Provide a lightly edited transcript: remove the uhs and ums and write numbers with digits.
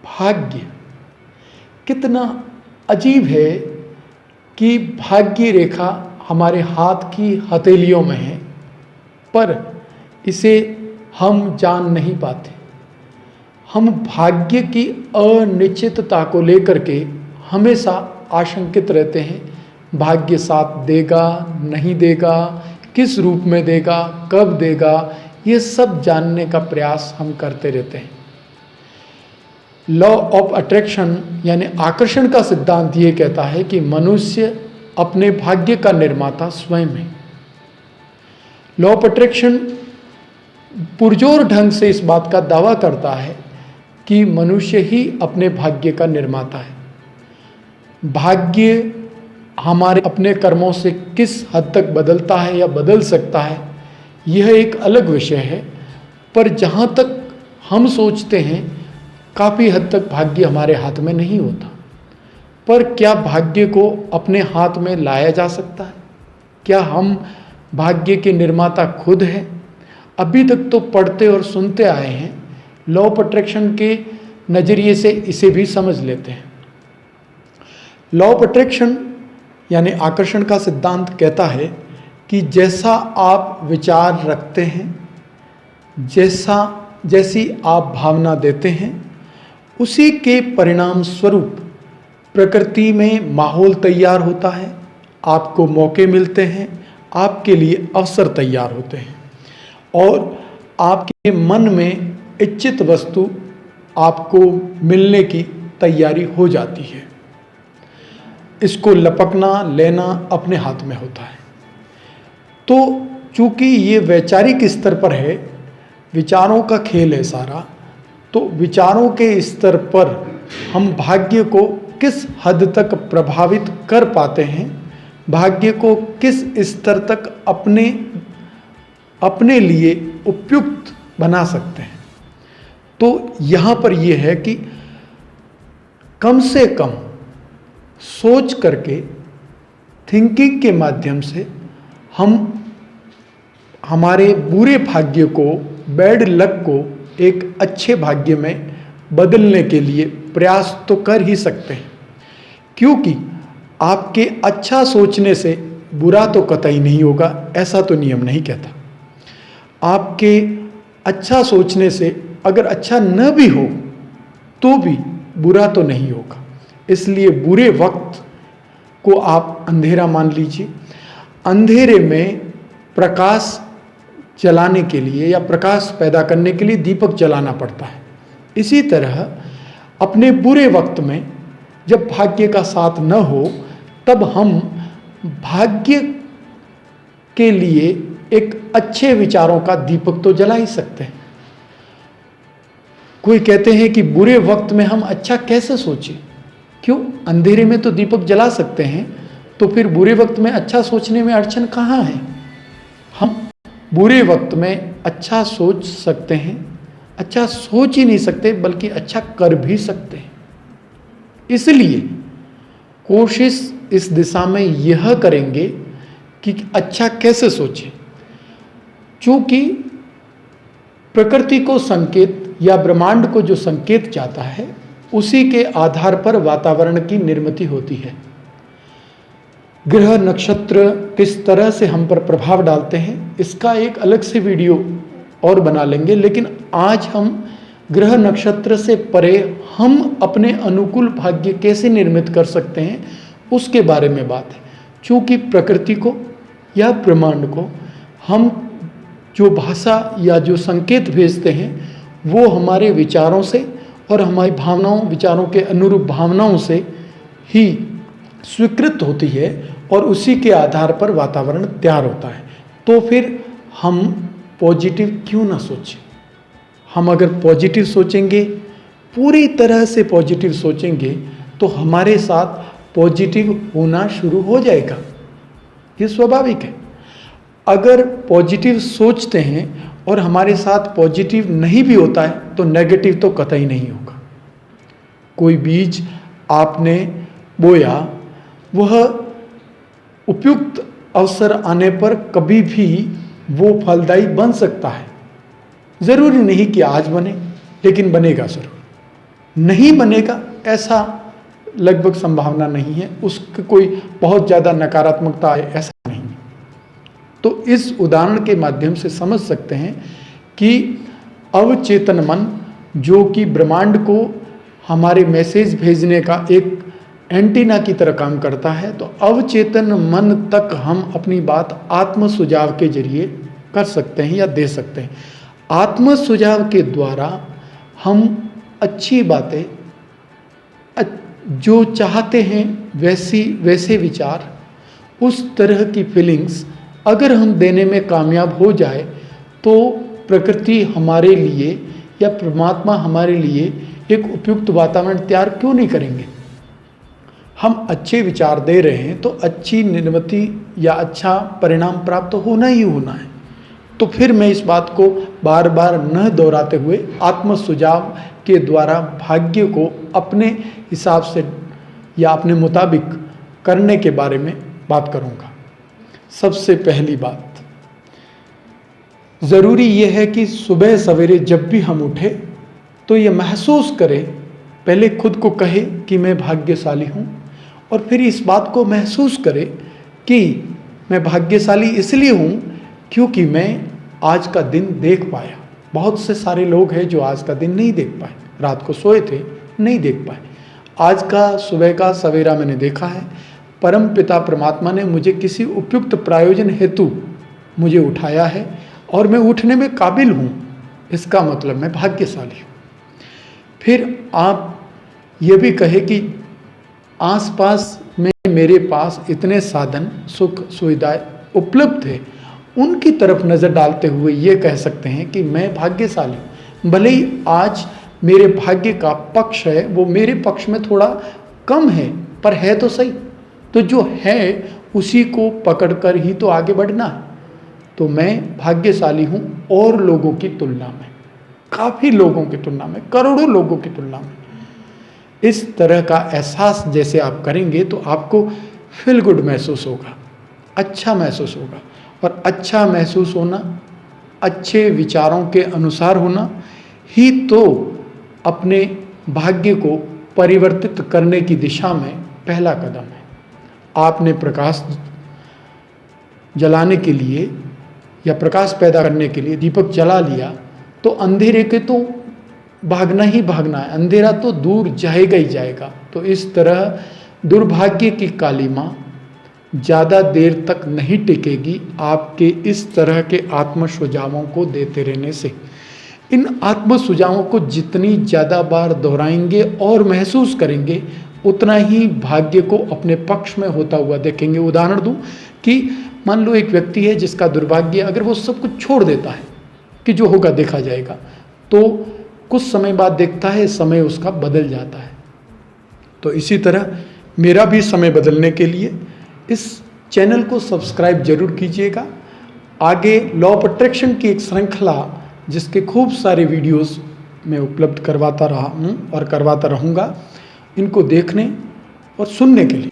भाग्य कितना अजीब है कि भाग्य रेखा हमारे हाथ की हथेलियों में है, पर इसे हम जान नहीं पाते। हम भाग्य की अनिश्चितता को लेकर के हमेशा आशंकित रहते हैं। भाग्य साथ देगा, नहीं देगा, किस रूप में देगा, कब देगा, ये सब जानने का प्रयास हम करते रहते हैं। लॉ ऑफ अट्रैक्शन यानी आकर्षण का सिद्धांत ये कहता है कि मनुष्य अपने भाग्य का निर्माता स्वयं है। लॉ ऑफ अट्रैक्शन पुरजोर ढंग से इस बात का दावा करता है कि मनुष्य ही अपने भाग्य का निर्माता है। भाग्य हमारे अपने कर्मों से किस हद तक बदलता है या बदल सकता है, यह एक अलग विषय है, पर जहाँ तक हम सोचते हैं काफ़ी हद तक भाग्य हमारे हाथ में नहीं होता। पर क्या भाग्य को अपने हाथ में लाया जा सकता है? क्या हम भाग्य के निर्माता खुद हैं? अभी तक तो पढ़ते और सुनते आए हैं। लॉ ऑफ अट्रैक्शन के नज़रिए से इसे भी समझ लेते हैं। लॉ ऑफ अट्रैक्शन यानी आकर्षण का सिद्धांत कहता है कि जैसा आप विचार रखते हैं, जैसी आप भावना देते हैं, उसी के परिणाम स्वरूप प्रकृति में माहौल तैयार होता है, आपको मौके मिलते हैं, आपके लिए अवसर तैयार होते हैं और आपके मन में इच्छित वस्तु आपको मिलने की तैयारी हो जाती है। इसको लपकना, लेना अपने हाथ में होता है। तो चूंकि ये वैचारिक स्तर पर है, विचारों का खेल है सारा, तो विचारों के स्तर पर हम भाग्य को किस हद तक प्रभावित कर पाते हैं, भाग्य को किस स्तर तक अपने लिए उपयुक्त बना सकते हैं। तो यहाँ पर यह है कि कम से कम सोच करके, थिंकिंग के माध्यम से हम हमारे बुरे भाग्य को, बैड लक को एक अच्छे भाग्य में बदलने के लिए प्रयास तो कर ही सकते हैं, क्योंकि आपके अच्छा सोचने से बुरा तो कतई नहीं होगा, ऐसा तो नियम नहीं कहता। आपके अच्छा सोचने से अगर अच्छा न भी हो तो भी बुरा तो नहीं होगा। इसलिए बुरे वक्त को आप अंधेरा मान लीजिए। अंधेरे में प्रकाश जलाने के लिए या प्रकाश पैदा करने के लिए दीपक जलाना पड़ता है। इसी तरह अपने बुरे वक्त में जब भाग्य का साथ न हो, तब हम भाग्य के लिए एक अच्छे विचारों का दीपक तो जला ही सकते हैं। कोई कहते हैं कि बुरे वक्त में हम अच्छा कैसे सोचें? क्यों? अंधेरे में तो दीपक जला सकते हैं, तो फिर बुरे वक्त में अच्छा सोचने में अड़चन कहाँ है? हम बुरे वक्त में अच्छा सोच सकते हैं, अच्छा सोच ही नहीं सकते बल्कि अच्छा कर भी सकते हैं। इसलिए कोशिश इस दिशा में यह करेंगे कि अच्छा कैसे सोचें। चूँकि प्रकृति को संकेत या ब्रह्मांड को जो संकेत जाता है, उसी के आधार पर वातावरण की निर्मिति होती है। ग्रह नक्षत्र किस तरह से हम पर प्रभाव डालते हैं, इसका एक अलग से वीडियो और बना लेंगे, लेकिन आज हम ग्रह नक्षत्र से परे हम अपने अनुकूल भाग्य कैसे निर्मित कर सकते हैं उसके बारे में बात है। चूँकि प्रकृति को या ब्रह्मांड को हम जो भाषा या जो संकेत भेजते हैं वो हमारे विचारों से और हमारी भावनाओं, विचारों के अनुरूप भावनाओं से ही स्वीकृत होती है और उसी के आधार पर वातावरण तैयार होता है। तो फिर हम पॉजिटिव क्यों ना सोचें? हम अगर पॉजिटिव सोचेंगे, पूरी तरह से पॉजिटिव सोचेंगे, तो हमारे साथ पॉजिटिव होना शुरू हो जाएगा। ये स्वाभाविक है। अगर पॉजिटिव सोचते हैं और हमारे साथ पॉजिटिव नहीं भी होता है तो नेगेटिव तो कतई नहीं होगा। कोई बीज आपने बोया, वह उपयुक्त अवसर आने पर कभी भी वो फलदायी बन सकता है। ज़रूरी नहीं कि आज बने, लेकिन बनेगा ज़रूर। नहीं बनेगा ऐसा लगभग संभावना नहीं है, उसकी कोई बहुत ज़्यादा नकारात्मकता आए ऐसा नहीं है। तो इस उदाहरण के माध्यम से समझ सकते हैं कि अवचेतन मन जो कि ब्रह्मांड को हमारे मैसेज भेजने का एक एंटीना की तरह काम करता है, तो अवचेतन मन तक हम अपनी बात आत्म सुझाव के जरिए कर सकते हैं या दे सकते हैं। आत्म सुझाव के द्वारा हम अच्छी बातें, जो चाहते हैं वैसे विचार, उस तरह की फीलिंग्स अगर हम देने में कामयाब हो जाए तो प्रकृति हमारे लिए या परमात्मा हमारे लिए एक उपयुक्त वातावरण तैयार क्यों नहीं करेंगे। हम अच्छे विचार दे रहे हैं तो अच्छी निर्मिति या अच्छा परिणाम प्राप्त होना ही होना है। तो फिर मैं इस बात को बार बार न दोहराते हुए आत्म सुझाव के द्वारा भाग्य को अपने हिसाब से या अपने मुताबिक करने के बारे में बात करूंगा। सबसे पहली बात ज़रूरी यह है कि सुबह सवेरे जब भी हम उठे तो ये महसूस करें, पहले खुद को कहे कि मैं भाग्यशाली हूँ, और फिर इस बात को महसूस करें कि मैं भाग्यशाली इसलिए हूँ क्योंकि मैं आज का दिन देख पाया। बहुत से सारे लोग हैं जो आज का दिन नहीं देख पाए, रात को सोए थे नहीं देख पाए। आज का सुबह का सवेरा मैंने देखा है। परम पिता परमात्मा ने मुझे किसी उपयुक्त प्रायोजन हेतु मुझे उठाया है और मैं उठने में काबिल हूँ, इसका मतलब मैं भाग्यशाली हूँ। फिर आप ये भी कहे कि आसपास में मेरे पास इतने साधन सुख सुविधाएं उपलब्ध है, उनकी तरफ नज़र डालते हुए ये कह सकते हैं कि मैं भाग्यशाली हूँ। भले ही आज मेरे भाग्य का पक्ष है वो मेरे पक्ष में थोड़ा कम है, पर है तो सही। तो जो है उसी को पकड़कर ही तो आगे बढ़ना है। तो मैं भाग्यशाली हूँ और लोगों की तुलना में, काफ़ी लोगों की तुलना में, करोड़ों लोगों की तुलना में। इस तरह का एहसास जैसे आप करेंगे तो आपको फील गुड महसूस होगा, अच्छा महसूस होगा। और अच्छा महसूस होना, अच्छे विचारों के अनुसार होना ही तो अपने भाग्य को परिवर्तित करने की दिशा में पहला कदम है। आपने प्रकाश जलाने के लिए या प्रकाश पैदा करने के लिए दीपक जला लिया तो अंधेरे के तो भागना ही भागना है, अंधेरा तो दूर जाएगा ही जाएगा। तो इस तरह दुर्भाग्य की कालिमा ज़्यादा देर तक नहीं टिकेगी आपके इस तरह के आत्म सुझावों को देते रहने से। इन आत्म सुझावों को जितनी ज़्यादा बार दोहराएंगे और महसूस करेंगे उतना ही भाग्य को अपने पक्ष में होता हुआ देखेंगे। उदाहरण दूं कि मान लो एक व्यक्ति है जिसका दुर्भाग्य, अगर वो सब कुछ छोड़ देता है कि जो होगा देखा जाएगा, तो कुछ समय बाद देखता है समय उसका बदल जाता है। तो इसी तरह मेरा भी समय बदलने के लिए इस चैनल को सब्सक्राइब जरूर कीजिएगा। आगे लॉ ऑफ अट्रैक्शन की एक श्रृंखला जिसके खूब सारे वीडियोस मैं उपलब्ध करवाता रहा हूँ और करवाता रहूँगा, इनको देखने और सुनने के लिए